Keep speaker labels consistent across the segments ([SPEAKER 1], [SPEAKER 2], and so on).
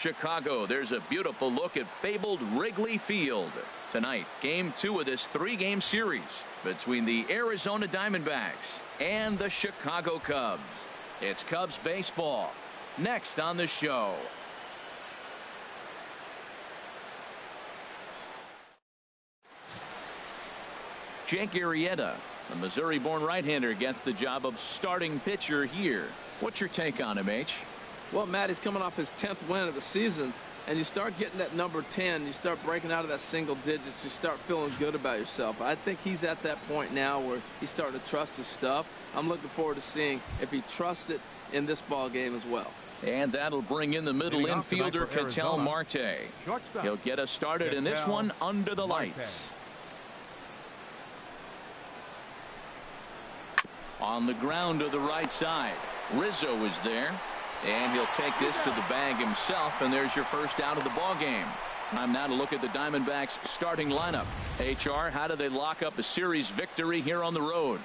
[SPEAKER 1] Chicago. There's a beautiful look at fabled Wrigley Field. Tonight, game 2 of this 3-game series between the Arizona Diamondbacks and the Chicago Cubs. It's Cubs baseball next on the show. Jake Arrieta, the Missouri-born right-hander, gets the job of starting pitcher here. What's your take on him, H?
[SPEAKER 2] Well, Matt, he's coming off his 10th win of the season, and you start getting that number 10, you start breaking out of that single digits, you start feeling good about yourself. I think he's at that point now where he's starting to trust his stuff. I'm looking forward to seeing if he trusts it in this ball game as well.
[SPEAKER 1] And that'll bring in the middle infielder, Ketel Marte. He'll get us started in this one under the lights. On the ground to the right side, Rizzo is there. And he'll take this to the bag himself, and there's your first out of the ball game. Time now to look at the Diamondbacks starting lineup. HR, how do they lock up a series victory here on the road?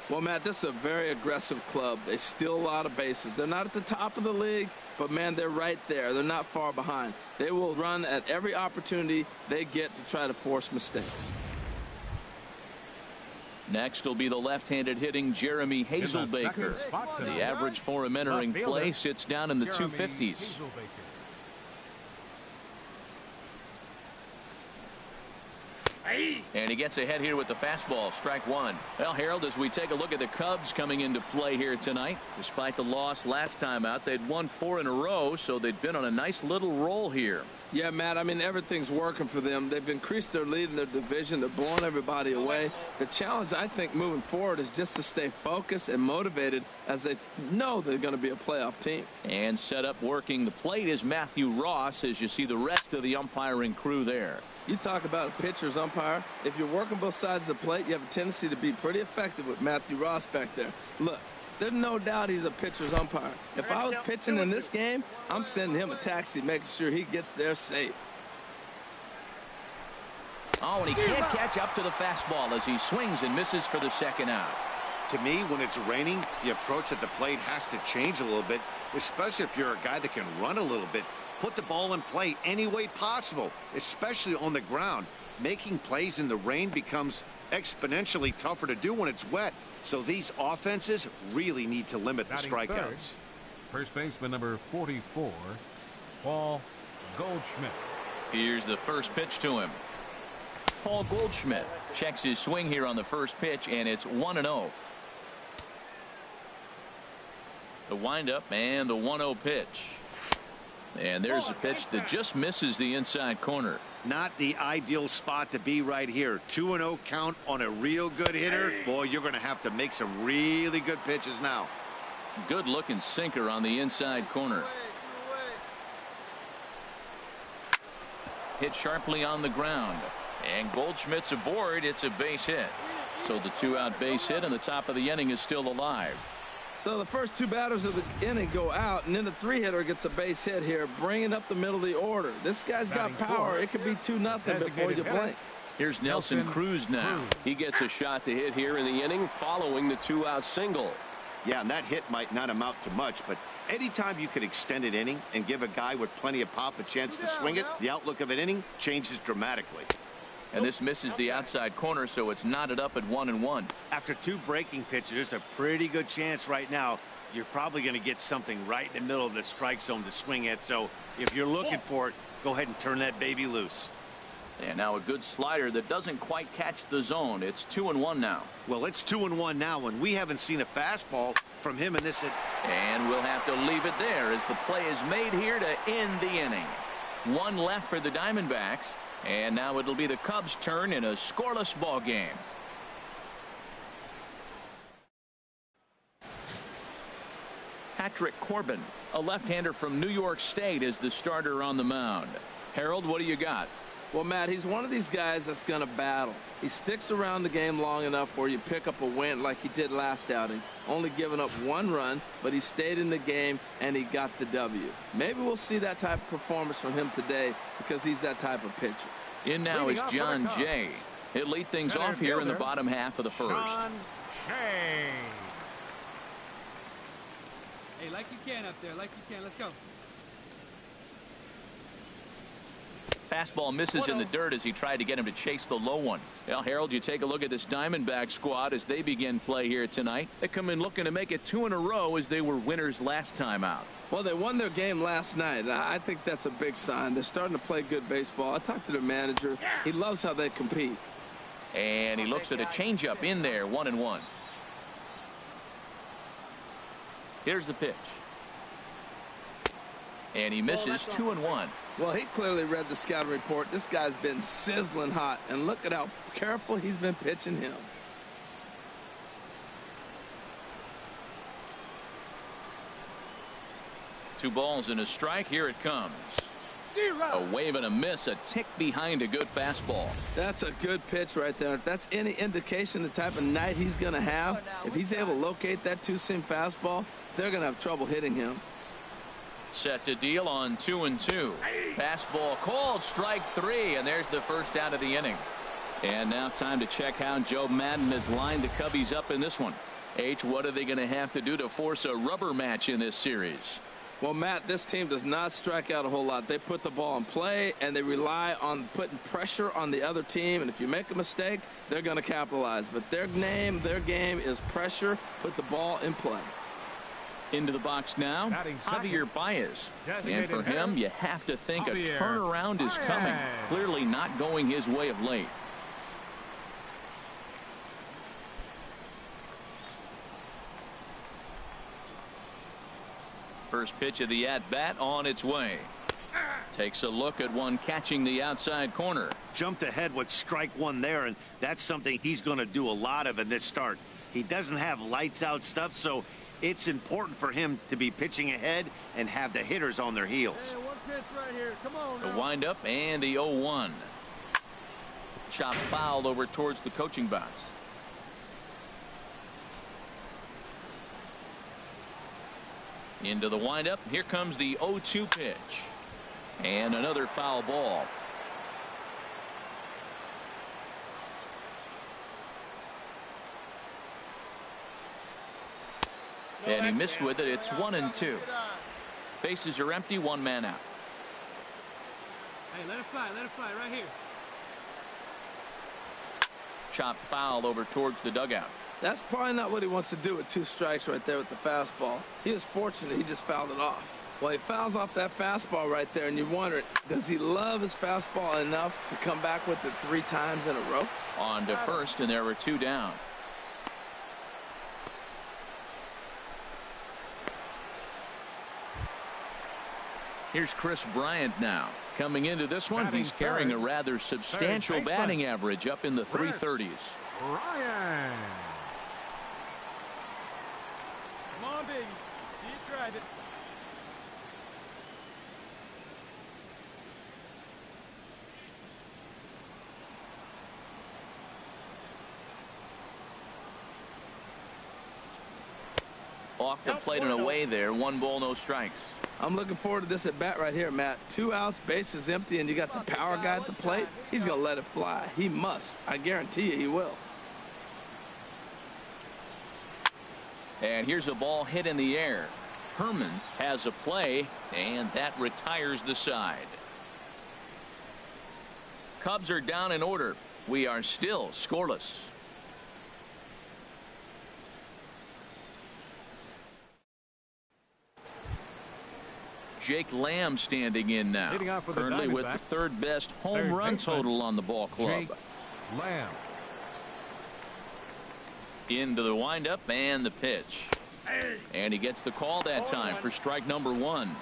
[SPEAKER 2] Well, Matt, this is a very aggressive club. They steal a lot of bases. They're not at the top of the league, but, man, they're right there. They're not far behind. They will run at every opportunity they get to try to force mistakes.
[SPEAKER 1] Next will be the left-handed hitting Jeremy Hazelbaker. The average for him entering play sits down in the 250s. And he gets ahead here with the fastball, strike one. Well, Harold, as we take a look at the Cubs coming into play here tonight, despite the loss last time out, they'd won 4 in a row, so they'd been on a nice little roll here.
[SPEAKER 2] Yeah, Matt, I mean, everything's working for them. They've increased their lead in their division. They're blowing everybody away. The challenge, I think, moving forward is just to stay focused and motivated as they know they're going to be a playoff team.
[SPEAKER 1] And set up working the plate is Matthew Ross, as you see the rest of the umpiring crew there.
[SPEAKER 2] You talk about a pitcher's umpire. If you're working both sides of the plate, you have a tendency to be pretty effective with Matthew Ross back there. Look, there's no doubt he's a pitcher's umpire. If I was pitching in this game, I'm sending him a taxi, making sure he gets there safe.
[SPEAKER 1] Oh, and he can't catch up to the fastball as he swings and misses for the second out.
[SPEAKER 3] To me, when it's raining, the approach at the plate has to change a little bit, especially if you're a guy that can run a little bit. Put the ball in play any way possible, especially on the ground. Making plays in the rain becomes exponentially tougher to do when it's wet. So these offenses really need to limit the strikeouts.
[SPEAKER 4] First baseman number 44, Paul Goldschmidt.
[SPEAKER 1] Here's the first pitch to him. Paul Goldschmidt checks his swing here on the first pitch, and it's 1-0. The windup and the 1-0 pitch. And there's a pitch that just misses the inside corner.
[SPEAKER 3] Not the ideal spot to be right here. 2-0 count on a real good hitter. Boy, you're going to have to make some really good pitches now.
[SPEAKER 1] Good looking sinker on the inside corner. Hit sharply on the ground. And Goldschmidt's aboard. It's a base hit. So the 2-out base hit and the top of the inning is still alive.
[SPEAKER 2] So the first 2 batters of the inning go out, and then the 3-hitter gets a base hit here, bringing up the middle of the order. This guy's got power. It could be 2-0 before you blink.
[SPEAKER 1] Here's Nelson Cruz now. He gets a shot to hit here in the inning following the 2-out single.
[SPEAKER 3] Yeah, and that hit might not amount to much, but anytime you could extend an inning and give a guy with plenty of pop a chance to swing it, the outlook of an inning changes dramatically.
[SPEAKER 1] And this misses the outside corner, so it's knotted up at 1-1.
[SPEAKER 3] After 2 breaking pitches, there's a pretty good chance right now you're probably going to get something right in the middle of the strike zone to swing at. So if you're looking for it, go ahead and turn that baby loose.
[SPEAKER 1] And now a good slider that doesn't quite catch the zone. It's 2-1 now.
[SPEAKER 3] Well, it's 2-1 now, and we haven't seen a fastball from him in this.
[SPEAKER 1] And we'll have to leave it there as the play is made here to end the inning. 1 left for the Diamondbacks. And now it'll be the Cubs' turn in a scoreless ball game. Patrick Corbin, a left-hander from New York State, is the starter on the mound. Harold, what do you got?
[SPEAKER 2] Well, Matt, he's one of these guys that's going to battle. He sticks around the game long enough where you pick up a win like he did last outing. Only giving up 1 run, but he stayed in the game and he got the W. Maybe we'll see that type of performance from him today because he's that type of pitcher.
[SPEAKER 1] In now is John Jay. He'll lead things off here in the bottom half of the first.
[SPEAKER 5] Hey, like you can up there, like you can. Let's go.
[SPEAKER 1] Fastball misses in the dirt as he tried to get him to chase the low one. Well, Harold, you take a look at this Diamondback squad as they begin play here tonight. They come in looking to make it 2 in a row as they were winners last time out.
[SPEAKER 2] Well, they won their game last night. I think that's a big sign. They're starting to play good baseball. I talked to their manager. He loves how they compete.
[SPEAKER 1] And he looks at a changeup in there, 1-1. Here's the pitch. And he misses, 2-1.
[SPEAKER 2] Well, he clearly read the scouting report. This guy's been sizzling hot, and look at how careful he's been pitching him.
[SPEAKER 1] Two balls and a strike. Here it comes. A wave and a miss, a tick behind a good fastball.
[SPEAKER 2] That's a good pitch right there. If that's any indication of the type of night he's going to have, if he's able to locate that two-seam fastball, they're going to have trouble hitting him.
[SPEAKER 1] Set to deal on 2-2. Fastball called, strike 3, and there's the first out of the inning. And now time to check how Joe Madden has lined the Cubbies up in this one. H, what are they going to have to do to force a rubber match in this series?
[SPEAKER 2] Well, Matt, this team does not strike out a whole lot. They put the ball in play, and they rely on putting pressure on the other team. And if you make a mistake, they're going to capitalize. But their game is pressure, put the ball in play.
[SPEAKER 1] Into the box now, Javier Baez. And for him, you have to think a turnaround is coming. Clearly not going his way of late. First pitch of the at-bat on its way. Takes a look at one catching the outside corner.
[SPEAKER 3] Jumped ahead with strike 1 there, and that's something he's going to do a lot of in this start. He doesn't have lights out stuff, so it's important for him to be pitching ahead and have the hitters on their heels.
[SPEAKER 5] Hey, one pitch right here. Come on.
[SPEAKER 1] The windup and the 0-1. Chop foul over towards the coaching box. Into the windup. Here comes the 0-2 pitch. And another foul ball. And he missed with it. It's 1-2. Bases are empty. One man out.
[SPEAKER 5] Hey, let it fly right here.
[SPEAKER 1] Chop foul over towards the dugout.
[SPEAKER 2] That's probably not what he wants to do with 2 strikes right there with the fastball. He was fortunate he just fouled it off. Well, he fouls off that fastball right there, and you wonder, does he love his fastball enough to come back with it 3 times in a row?
[SPEAKER 1] On to first, and there were 2 down. Here's Chris Bryant now. Coming into this one, he's carrying a rather substantial batting average up in the 330s.
[SPEAKER 4] Ryan.
[SPEAKER 5] Come on, baby. See it, drive it.
[SPEAKER 1] Off the plate and away there. 1 ball, no strikes.
[SPEAKER 2] I'm looking forward to this at bat right here, Matt. 2 outs, bases empty, and you got the power guy at the plate. He's going to let it fly. He must. I guarantee you he will.
[SPEAKER 1] And here's a ball hit in the air. Herman has a play, and that retires the side. Cubs are down in order. We are still scoreless. Jake Lamb standing in now, currently with the 3rd best home run total on the ball club.
[SPEAKER 4] Jake Lamb.
[SPEAKER 1] Into the windup and the pitch. And he gets the call that time for strike number 1.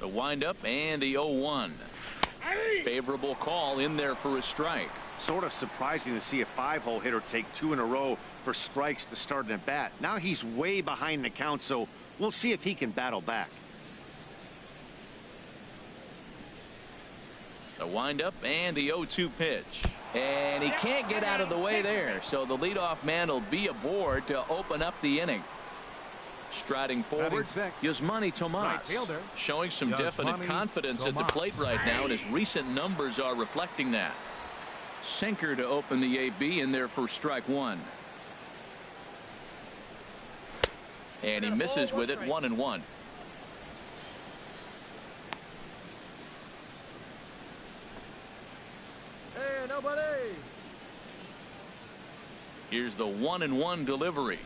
[SPEAKER 1] The windup and the 0-1. Favorable call in there for a strike.
[SPEAKER 3] Sort of surprising to see a 5-hole hitter take 2 in a row for strikes to start an at bat. Now he's way behind the count, so we'll see if he can battle back.
[SPEAKER 1] The windup and the 0-2 pitch. And he can't get out of the way there, so the leadoff man will be aboard to open up the inning. Striding forward, Yasmani Tomas, showing some definite confidence at the plate right now, and his recent numbers are reflecting that. Sinker to open the AB in there for strike 1. And he misses with it, 1-1.
[SPEAKER 5] Hey, nobody.
[SPEAKER 1] Here's the 1-1 delivery.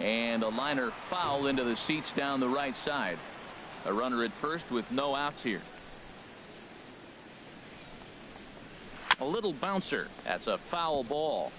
[SPEAKER 1] And a liner foul into the seats down the right side. A runner at first with no outs here. A little bouncer. That's a foul ball.